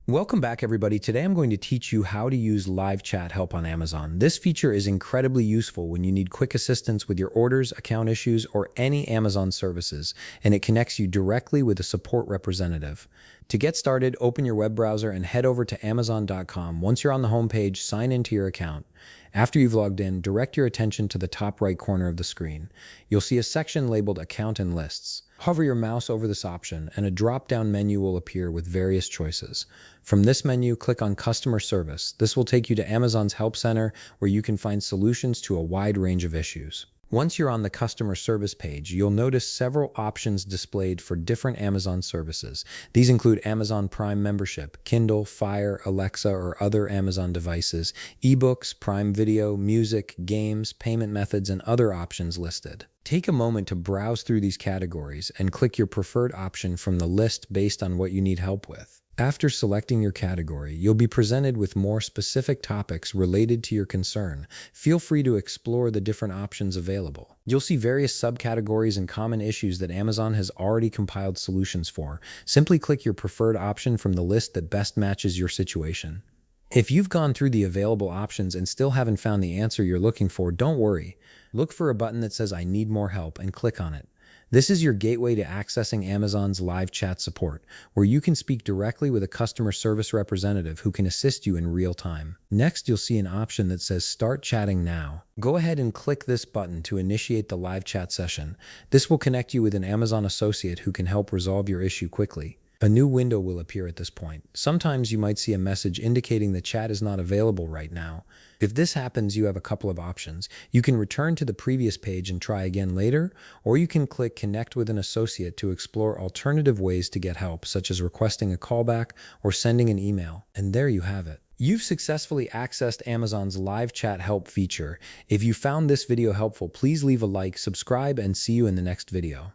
Welcome back, everybody. Today I'm going to teach you how to use live chat help on Amazon. This feature is incredibly useful when you need quick assistance with your orders, account issues, or any Amazon services, and it connects you directly with a support representative. To get started, open your web browser and head over to Amazon.com. Once you're on the homepage, sign into your account. After you've logged in, direct your attention to the top right corner of the screen. You'll see a section labeled Account and Lists. Hover your mouse over this option, and a drop-down menu will appear with various choices. From this menu, click on Customer Service. This will take you to Amazon's Help Center, where you can find solutions to a wide range of issues. Once you're on the customer service page, you'll notice several options displayed for different Amazon services. These include Amazon Prime membership, Kindle, Fire, Alexa, or other Amazon devices, ebooks, Prime Video, music, games, payment methods, and other options listed. Take a moment to browse through these categories and click your preferred option from the list based on what you need help with. After selecting your category, you'll be presented with more specific topics related to your concern. Feel free to explore the different options available. You'll see various subcategories and common issues that Amazon has already compiled solutions for. Simply click your preferred option from the list that best matches your situation. If you've gone through the available options and still haven't found the answer you're looking for, don't worry. Look for a button that says "I need more help" and click on it. This is your gateway to accessing Amazon's live chat support, where you can speak directly with a customer service representative who can assist you in real time. Next, you'll see an option that says Start Chatting Now. Go ahead and click this button to initiate the live chat session. This will connect you with an Amazon associate who can help resolve your issue quickly. A new window will appear at this point. Sometimes you might see a message indicating the chat is not available right now. If this happens, you have a couple of options. You can return to the previous page and try again later, or you can click Connect with an associate to explore alternative ways to get help, such as requesting a callback or sending an email. And there you have it. You've successfully accessed Amazon's live chat help feature. If you found this video helpful, please leave a like, subscribe, and see you in the next video.